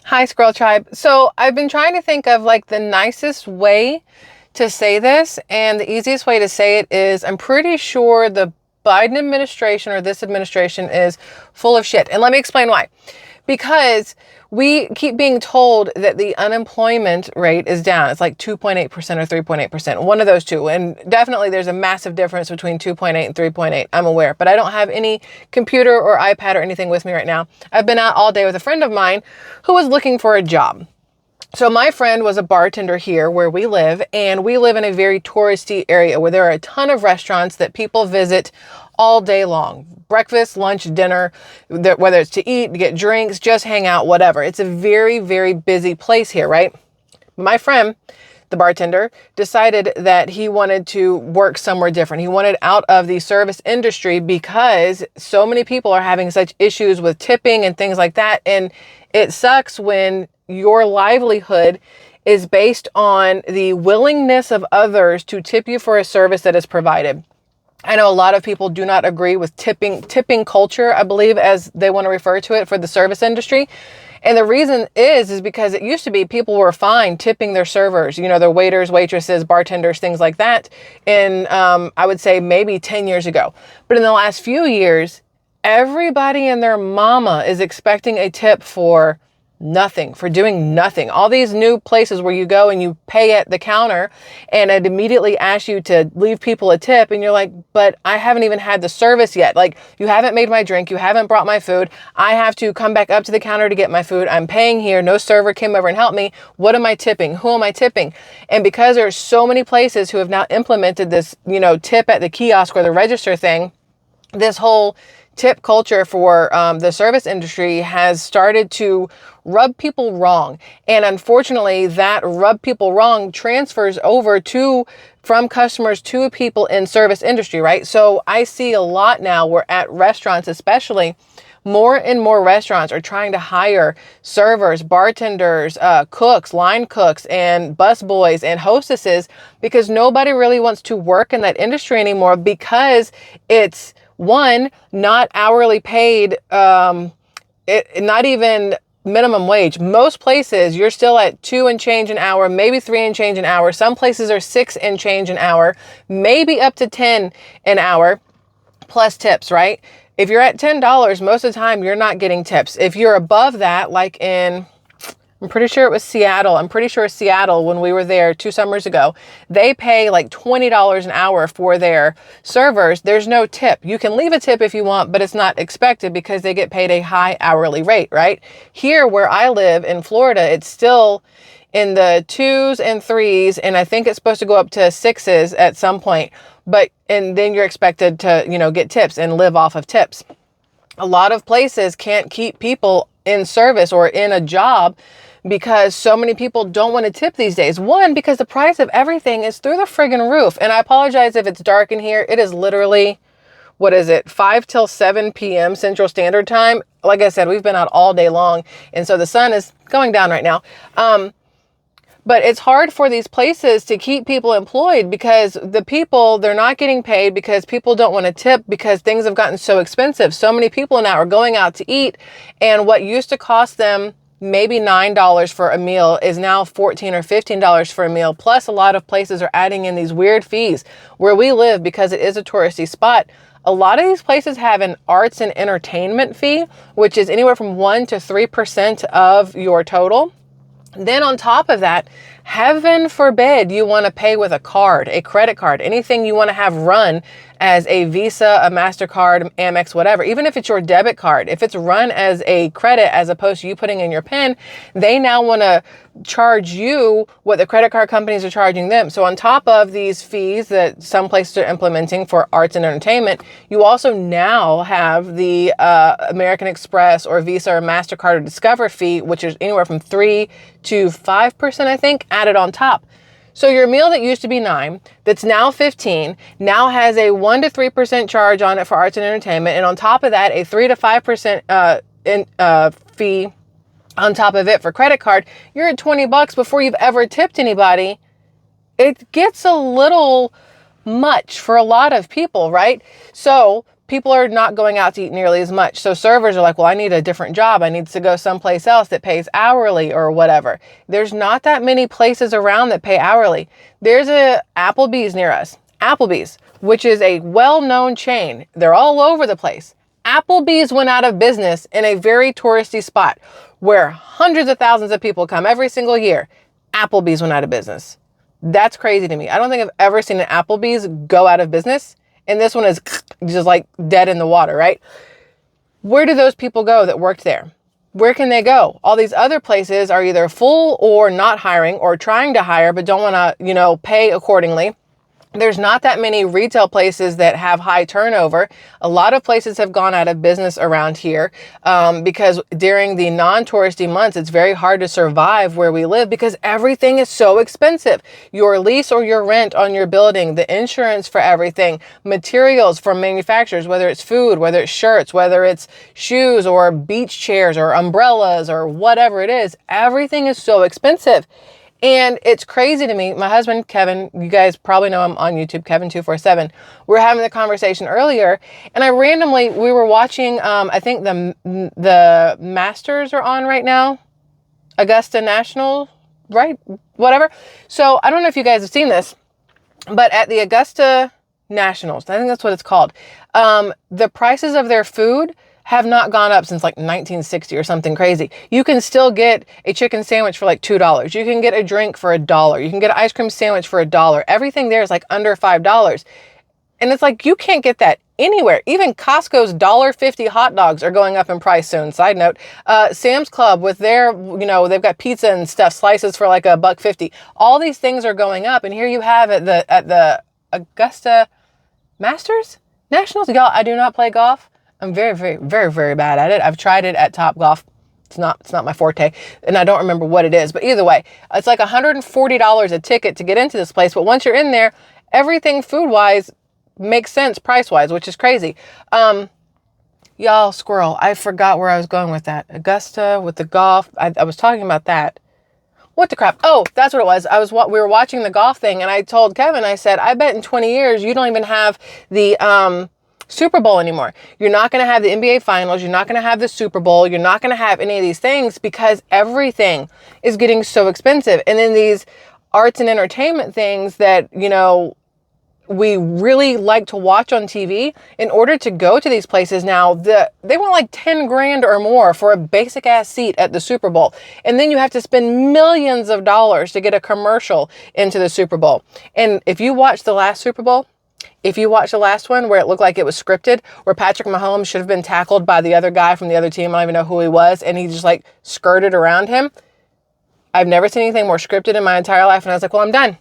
Hi, Squirrel Tribe. So I've been trying to think of like the nicest way to say this, and the easiest way to say it is I'm pretty sure the Biden administration or this administration is full of shit. And let me explain why. Because we keep being told that the unemployment rate is down. It's like 2.8% or 3.8%, one of those two. And definitely there's a massive difference between 2.8 and 3.8. I'm aware, but I don't have any computer or iPad or anything with me right now. I've been out all day with a friend of mine who was looking for a job. So my friend was a bartender here where we live, and we live in a very touristy area where there are a ton of restaurants that people visit all day long. Breakfast, lunch, dinner, whether it's to eat, to get drinks, just hang out, whatever. It's a very, very busy place here, right? My friend, the bartender, decided that he wanted to work somewhere different. He wanted out of the service industry because so many people are having such issues with tipping and things like that. And it sucks when your livelihood is based on the willingness of others to tip you for a service that is provided. I know a lot of people do not agree with tipping culture, I believe, as they want to refer to it for the service industry. And the reason is because it used to be people were fine tipping their servers, their waiters, waitresses, bartenders, things like that. And I would say maybe 10 years ago. But in the last few years, everybody and their mama is expecting a tip for nothing, for doing nothing. All these new places where you go and you pay at the counter and it immediately asks you to leave people a tip. And you're like, but I haven't even had the service yet. Like, you haven't made my drink. You haven't brought my food. I have to come back up to the counter to get my food. I'm paying here. No server came over and helped me. What am I tipping? Who am I tipping? And because there are so many places who have now implemented this, tip at the kiosk or the register thing, this whole tip culture for the service industry has started to rub people wrong. And unfortunately, that rub people wrong transfers over from customers to people in service industry, right? So I see a lot now where at restaurants, especially, more and more restaurants are trying to hire servers, bartenders, cooks, line cooks, and busboys and hostesses because nobody really wants to work in that industry anymore because it's, one, not hourly paid, not even minimum wage. Most places you're still at 2 and change an hour, maybe 3 and change an hour. Some places are 6 and change an hour, maybe up to 10 an hour plus tips, right? If you're at $10, most of the time you're not getting tips. If you're above that, like I'm pretty sure it was Seattle. I'm pretty sure Seattle, when we were there 2 summers ago, they pay like $20 an hour for their servers. There's no tip. You can leave a tip if you want, but it's not expected because they get paid a high hourly rate, right? Here where I live in Florida, it's still in the 2s and 3s, and I think it's supposed to go up to 6s at some point. And then you're expected to, get tips and live off of tips. A lot of places can't keep people in service or in a job because so many people don't want to tip these days. One, because the price of everything is through the friggin' roof. And I apologize if it's dark in here. It is literally, 5 till 7 p.m. Central Standard Time. Like I said, we've been out all day long. And so the sun is going down right now. But it's hard for these places to keep people employed because they're not getting paid because people don't want to tip because things have gotten so expensive. So many people now are going out to eat, and what used to cost them maybe $9 for a meal is now $14 or $15 for a meal. Plus, a lot of places are adding in these weird fees. Where we live, because it is a touristy spot, a lot of these places have an arts and entertainment fee, which is anywhere from 1% to 3% of your total. Then on top of that, heaven forbid you want to pay with a card, a credit card, anything you want to have run as a Visa, a MasterCard, Amex, whatever. Even if it's your debit card, if it's run as a credit as opposed to you putting in your PIN, they now want to charge you what the credit card companies are charging them. So on top of these fees that some places are implementing for arts and entertainment, you also now have the American Express or Visa or MasterCard or Discover fee, which is anywhere from 3 to 5%, I think, added on top. So your meal that used to be $9, that's now $15, now has a 1% to 3% charge on it for arts and entertainment. And on top of that, a 3 to 5% fee on top of it for credit card. You're at $20 before you've ever tipped anybody. It gets a little much for a lot of people, right? So people are not going out to eat nearly as much. So servers are like, well, I need a different job. I need to go someplace else that pays hourly or whatever. There's not that many places around that pay hourly. There's a Applebee's near us. Applebee's, which is a well-known chain. They're all over the place. Applebee's went out of business in a very touristy spot where hundreds of thousands of people come every single year. Applebee's went out of business. That's crazy to me. I don't think I've ever seen an Applebee's go out of business. And this one is just like dead in the water, right? Where do those people go that worked there? Where can they go? All these other places are either full or not hiring or trying to hire, but don't want to, pay accordingly. There's not that many retail places that have high turnover. A lot of places have gone out of business around here because during the non-touristy months, it's very hard to survive where we live because everything is so expensive. Your lease or your rent on your building, the insurance for everything, materials from manufacturers, whether it's food, whether it's shirts, whether it's shoes or beach chairs or umbrellas or whatever it is, everything is so expensive. And it's crazy to me. My husband, Kevin, you guys probably know him on YouTube, Kevin247. We were having the conversation earlier and we were watching, I think the Masters are on right now. Augusta National, right? Whatever. So I don't know if you guys have seen this, but at the Augusta Nationals, I think that's what it's called. The prices of their food have not gone up since like 1960 or something crazy. You can still get a chicken sandwich for like $2. You can get a drink for $1. You can get an ice cream sandwich for $1. Everything there is like under $5. And it's like, you can't get that anywhere. Even Costco's $1.50 hot dogs are going up in price soon. Side note, Sam's Club with their, they've got pizza and stuff, slices for like $1.50. All these things are going up. And here you have at the Augusta Masters Nationals. Y'all, I do not play golf. I'm very, very, very, very bad at it. I've tried it at Top Golf. It's not my forte, and I don't remember what it is. But either way, it's like $140 a ticket to get into this place. But once you're in there, everything food-wise makes sense price-wise, which is crazy. Y'all, Squirrel, I forgot where I was going with that. Augusta with the golf. I was talking about that. What the crap? Oh, that's what it was. We were watching the golf thing, and I told Kevin, I said, I bet in 20 years you don't even have the Super Bowl anymore. You're not going to have the NBA Finals. You're not going to have the Super Bowl. You're not going to have any of these things because everything is getting so expensive. And then these arts and entertainment things that, we really like to watch on TV, in order to go to these places now, they want like 10 grand or more for a basic ass seat at the Super Bowl. And then you have to spend millions of dollars to get a commercial into the Super Bowl. And if you watch the last Super Bowl, if you watch the last one where it looked like it was scripted, where Patrick Mahomes should have been tackled by the other guy from the other team, I don't even know who he was, and he just like skirted around him. I've never seen anything more scripted in my entire life. And I was like, well, I'm done.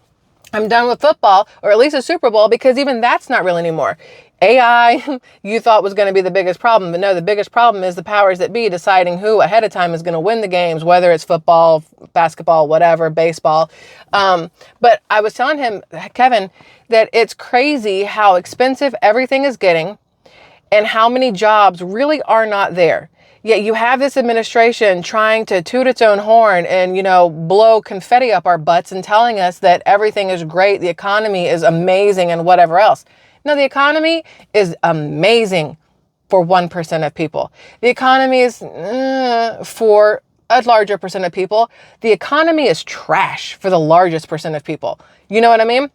I'm done with football, or at least a Super Bowl, because even that's not real anymore. AI, you thought was going to be the biggest problem, but no, the biggest problem is the powers that be deciding who ahead of time is going to win the games, whether it's football, basketball, whatever, baseball. But I was telling him, Kevin, that it's crazy how expensive everything is getting and how many jobs really are not there. Yet you have this administration trying to toot its own horn and, blow confetti up our butts and telling us that everything is great, the economy is amazing and whatever else. No, the economy is amazing for 1% of people. The economy is for a larger percent of people. The economy is trash for the largest percent of people. You know what I mean?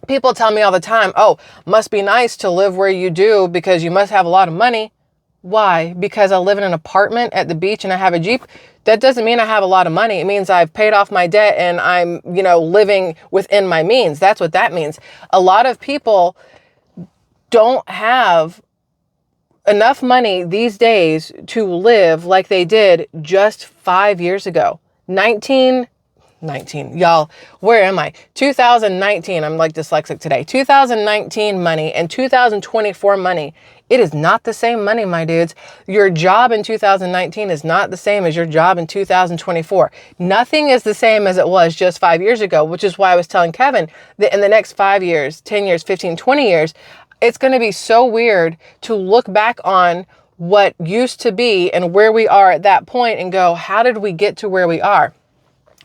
People tell me all the time, oh, must be nice to live where you do because you must have a lot of money. Why? Because I live in an apartment at the beach and I have a Jeep. That doesn't mean I have a lot of money. It means I've paid off my debt and I'm, living within my means. That's what that means. A lot of people don't have enough money these days to live like they did just 5 years ago. 19, y'all, where am I? 2019, I'm like dyslexic today. 2019 money and 2024 money. It is not the same money, my dudes. Your job in 2019 is not the same as your job in 2024. Nothing is the same as it was just 5 years ago, which is why I was telling Kevin that in the next 5 years, 10 years, 15, 20 years, it's going to be so weird to look back on what used to be and where we are at that point and go, how did we get to where we are?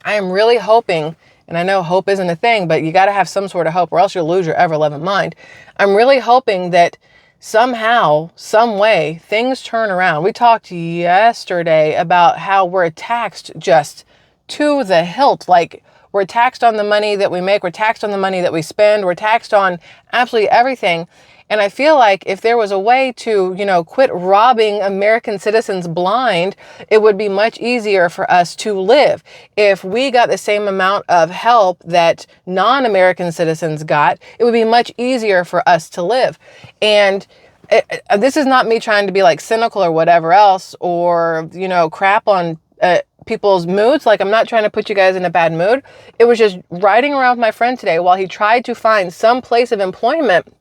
I am really hoping, and I know hope isn't a thing, but you got to have some sort of hope or else you'll lose your ever-loving mind. I'm really hoping that somehow, some way, things turn around. We talked yesterday about how we're taxed just to the hilt. Like, we're taxed on the money that we make. We're taxed on the money that we spend. We're taxed on absolutely everything. And I feel like if there was a way to, quit robbing American citizens blind, it would be much easier for us to live. If we got the same amount of help that non-American citizens got, it would be much easier for us to live. And this is not me trying to be like cynical or whatever else, or, crap on people's moods. Like, I'm not trying to put you guys in a bad mood. It was just riding around with my friend today while he tried to find some place of employment,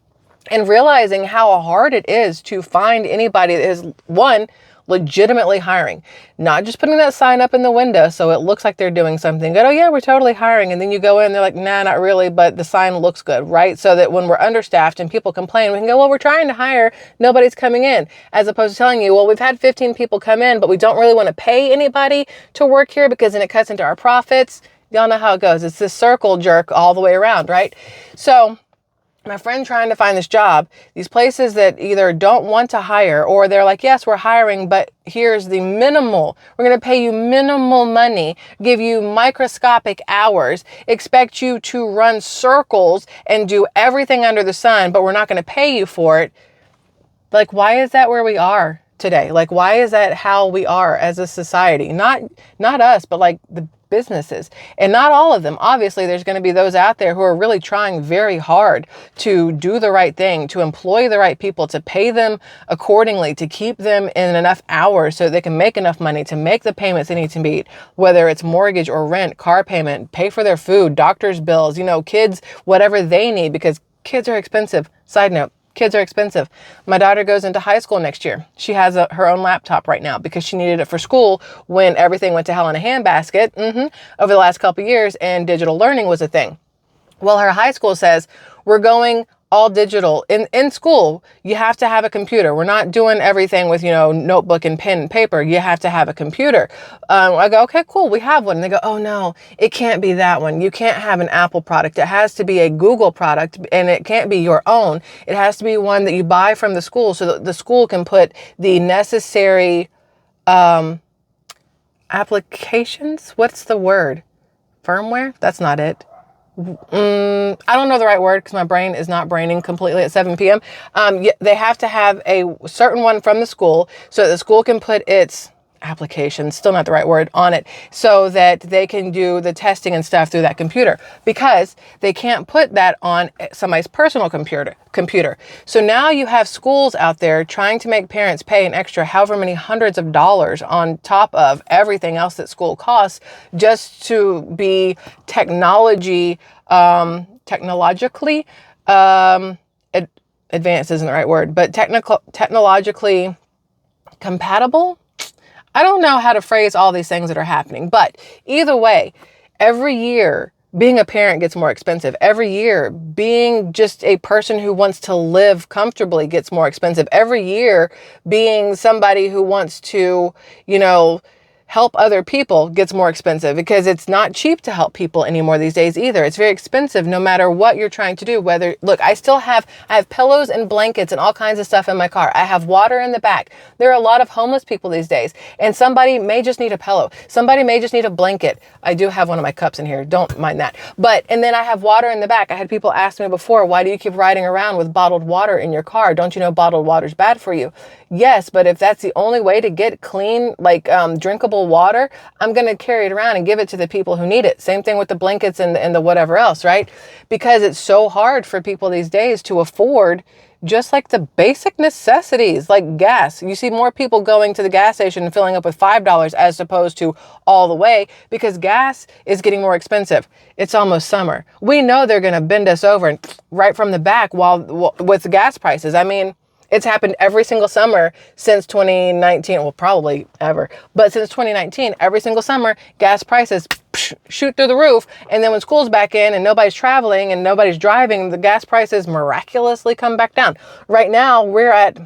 and realizing how hard it is to find anybody that is, one, legitimately hiring, not just putting that sign up in the window so it looks like they're doing something good. Oh yeah, we're totally hiring. And then you go in, they're like, nah, not really, but the sign looks good, right? So that when we're understaffed and people complain, we can go, well, we're trying to hire, nobody's coming in. As opposed to telling you, well, we've had 15 people come in, but we don't really want to pay anybody to work here because then it cuts into our profits. Y'all know how it goes. It's this circle jerk all the way around, right? So my friend trying to find this job, these places that either don't want to hire, or they're like, yes, we're hiring, but here's the minimal. We're going to pay you minimal money, give you microscopic hours, expect you to run circles and do everything under the sun, but we're not going to pay you for it. Like, why is that where we are today? Like, why is that how we are as a society? Not us, but like the businesses, and not all of them. Obviously, there's going to be those out there who are really trying very hard to do the right thing, to employ the right people, to pay them accordingly, to keep them in enough hours so they can make enough money to make the payments they need to meet, whether it's mortgage or rent, car payment, pay for their food, doctor's bills, kids, whatever they need, because kids are expensive. Side note, kids are expensive. My daughter goes into high school next year. She has her own laptop right now because she needed it for school when everything went to hell in a handbasket over the last couple of years, and digital learning was a thing. Well, her high school says, we're going all digital. In school, you have to have a computer. We're not doing everything with, notebook and pen and paper. You have to have a computer. I go, okay, cool. We have one. And they go, oh no, it can't be that one. You can't have an Apple product. It has to be a Google product, and it can't be your own. It has to be one that you buy from the school so that the school can put the necessary applications. What's the word? Firmware? That's not it. I don't know the right word because my brain is not braining completely at 7 p.m. They have to have a certain one from the school so that the school can put its application, still not the right word, on it, so that they can do the testing and stuff through that computer, because they can't put that on somebody's personal computer. So now you have schools out there trying to make parents pay an extra however many hundreds of dollars on top of everything else that school costs just to be technologically advanced isn't the right word, but technologically compatible. I don't know how to phrase all these things that are happening, but either way, every year being a parent gets more expensive. Every year being just a person who wants to live comfortably gets more expensive. Every year being somebody who wants to, help other people gets more expensive, because it's not cheap to help people anymore these days either. It's very expensive no matter what you're trying to do. Look, I have pillows and blankets and all kinds of stuff in my car. I have water in the back. There are a lot of homeless people these days, and somebody may just need a pillow. Somebody may just need a blanket. I do have one of my cups in here. Don't mind that. And then I have water in the back. I had people ask me before, why do you keep riding around with bottled water in your car? Don't you know bottled water is bad for you? Yes, but if that's the only way to get clean, drinkable water, I'm going to carry it around and give it to the people who need it. Same thing with the blankets and the whatever else, right? Because it's so hard for people these days to afford just like the basic necessities like gas. You see more people going to the gas station and filling up with $5 as opposed to all the way, because gas is getting more expensive. It's almost summer. We know they're going to bend us over and right from the back with the gas prices. I mean, it's happened every single summer since 2019. Well, probably ever. But since 2019, every single summer, gas prices shoot through the roof. And then when school's back in and nobody's traveling and nobody's driving, the gas prices miraculously come back down. Right now, we're at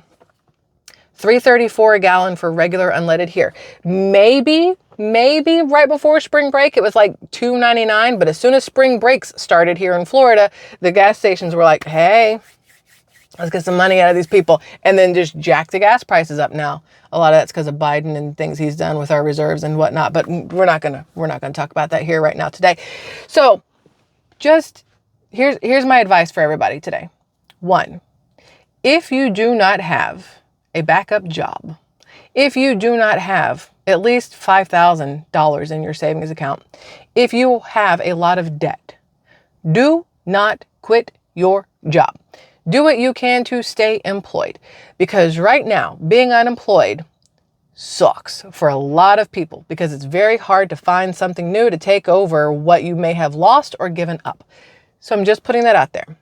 $3.34 a gallon for regular unleaded here. Maybe right before spring break, it was like $2.99. But as soon as spring breaks started here in Florida, the gas stations were like, hey, Let's get some money out of these people, and then just jack the gas prices up now. A lot of that's because of Biden and things he's done with our reserves and whatnot, but we're not gonna talk about that here right now today. So just here's my advice for everybody today. 1, if you do not have a backup job, if you do not have at least $5,000 in your savings account, if you have a lot of debt, do not quit your job. Do what you can to stay employed, because right now being unemployed sucks for a lot of people because it's very hard to find something new to take over what you may have lost or given up. So I'm just putting that out there.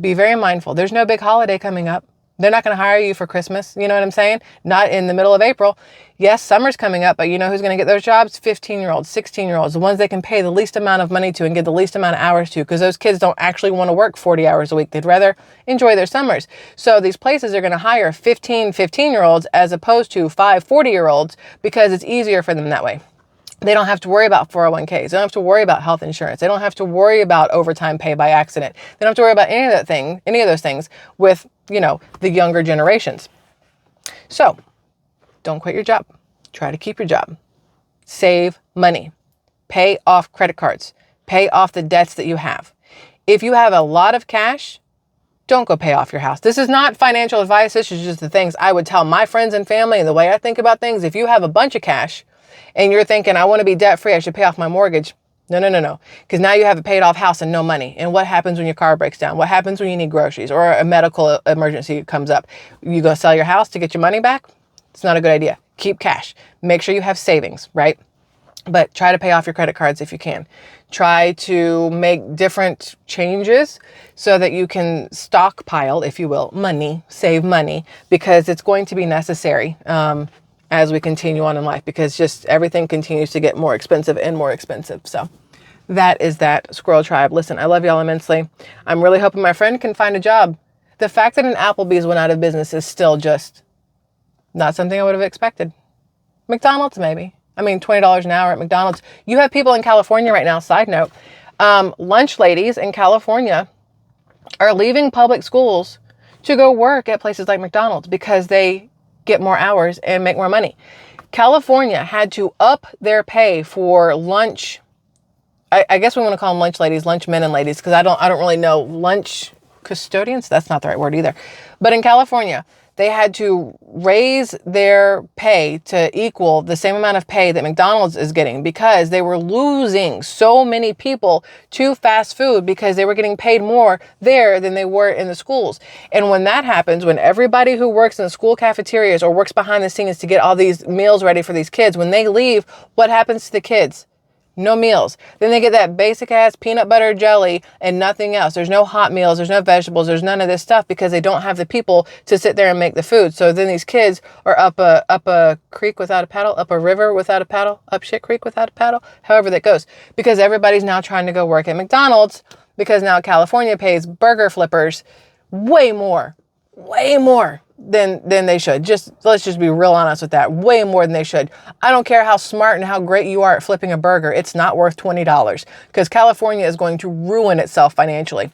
Be very mindful. There's no big holiday coming up. They're not going to hire you for Christmas. You know what I'm saying? Not in the middle of April. Yes, summer's coming up, but you know who's going to get those jobs? 15-year-olds, 16-year-olds, the ones they can pay the least amount of money to and get the least amount of hours to, because those kids don't actually want to work 40 hours a week. They'd rather enjoy their summers. So these places are going to hire 15-year-olds as opposed to 40-year-olds because it's easier for them that way. They don't have to worry about 401ks. They don't have to worry about health insurance. They don't have to worry about overtime pay by accident. They don't have to worry about any of those things with, the younger generations. So don't quit your job. Try to keep your job. Save money. Pay off credit cards. Pay off the debts that you have. If you have a lot of cash, don't go pay off your house. This is not financial advice. This is just the things I would tell my friends and family and the way I think about things. If you have a bunch of cash and you're thinking, I want to be debt free, I should pay off my mortgage. No. Because now you have a paid off house and no money. And what happens when your car breaks down? What happens when you need groceries or a medical emergency comes up? You go sell your house to get your money back? It's not a good idea. Keep cash. Make sure you have savings, right? But try to pay off your credit cards if you can. Try to make different changes so that you can stockpile, if you will, money, save money, because it's going to be necessary as we continue on in life, because just everything continues to get more expensive and more expensive. So that is that, Squirrel Tribe. Listen, I love y'all immensely. I'm really hoping my friend can find a job. The fact that an Applebee's went out of business is still just not something I would have expected. McDonald's, maybe. I mean, $20 an hour at McDonald's. You have people in California right now, side note, lunch ladies in California are leaving public schools to go work at places like McDonald's because they get more hours and make more money. California had to up their pay for lunch. I guess we want to call them lunch ladies, lunch men and ladies, because I don't really know. Lunch custodians? That's not the right word either. But in California, they had to raise their pay to equal the same amount of pay that McDonald's is getting because they were losing so many people to fast food because they were getting paid more there than they were in the schools. And when that happens, when everybody who works in the school cafeterias or works behind the scenes to get all these meals ready for these kids, when they leave, what happens to the kids? No meals. Then they get that basic ass peanut butter jelly and nothing else. There's no hot meals. There's no vegetables. There's none of this stuff because they don't have the people to sit there and make the food. So then these kids are up a creek without a paddle, up a river without a paddle, up shit creek without a paddle, however that goes. Because everybody's now trying to go work at McDonald's because now California pays burger flippers way more than they should. Let's just be real honest with that. Way more than they should. I don't care how smart and how great you are at flipping a burger. It's not worth $20 because California is going to ruin itself financially.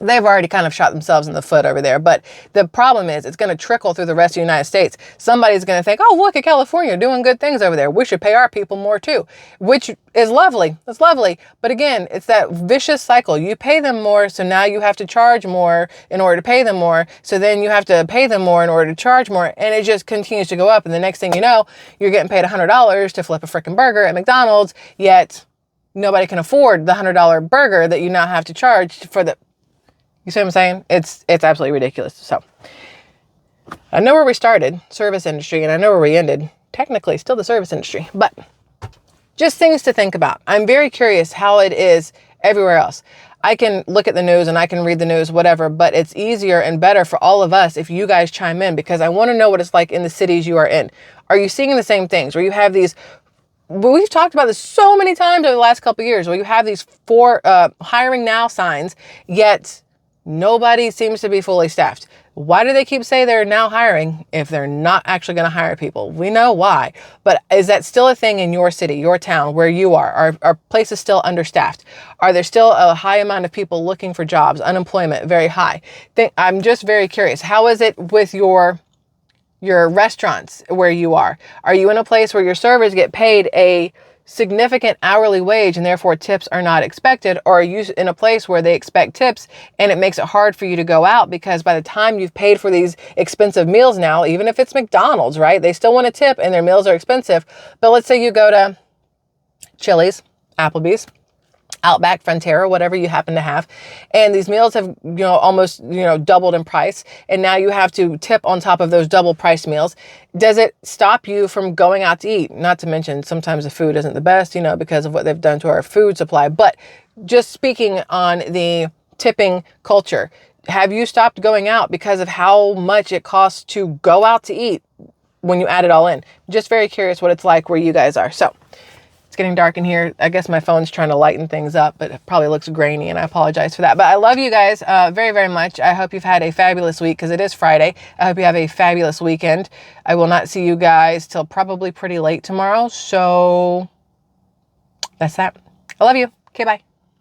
They've already kind of shot themselves in the foot over there. But the problem is it's going to trickle through the rest of the United States. Somebody's going to think, oh, look at California doing good things over there. We should pay our people more too, which is lovely. That's lovely. But again, it's that vicious cycle. You pay them more, so now you have to charge more in order to pay them more. So then you have to pay them more in order to charge more. And it just continues to go up. And the next thing you know, you're getting paid $100 to flip a freaking burger at McDonald's, yet nobody can afford the $100 burger that you now have to charge for the... You see what I'm saying? It's absolutely ridiculous. So I know where we started, service industry, and I know where we ended, technically still the service industry, but just things to think about. I'm very curious how it is everywhere else. I can look at the news and I can read the news, whatever, but it's easier and better for all of us if you guys chime in, because I want to know what it's like in the cities you are in. Are you seeing the same things? Or you have these... But we've talked about this so many times over the last couple of years, where you have these 4 hiring now signs, yet Nobody seems to be fully staffed. Why do they keep saying they're now hiring if they're not actually going to hire people? We know why, but is that still a thing in your city, your town, where you are? Are places still understaffed? Are there still a high amount of people looking for jobs? Unemployment very high. I'm just very curious. How is it with your restaurants where you are? Are you in a place where your servers get paid a significant hourly wage and therefore tips are not expected? Or are you in a place where they expect tips and it makes it hard for you to go out because by the time you've paid for these expensive meals now, even if it's McDonald's, right? They still want a tip and their meals are expensive. But let's say you go to Chili's, Applebee's, Outback, Frontera, whatever you happen to have. And these meals have, almost, doubled in price. And now you have to tip on top of those double price meals. Does it stop you from going out to eat? Not to mention sometimes the food isn't the best, because of what they've done to our food supply. But just speaking on the tipping culture, have you stopped going out because of how much it costs to go out to eat when you add it all in? Just very curious what it's like where you guys are. So it's getting dark in here. I guess my phone's trying to lighten things up, but it probably looks grainy and I apologize for that. But I love you guys very, very much. I hope you've had a fabulous week because it is Friday. I hope you have a fabulous weekend. I will not see you guys till probably pretty late tomorrow. So that's that. I love you. Okay, bye.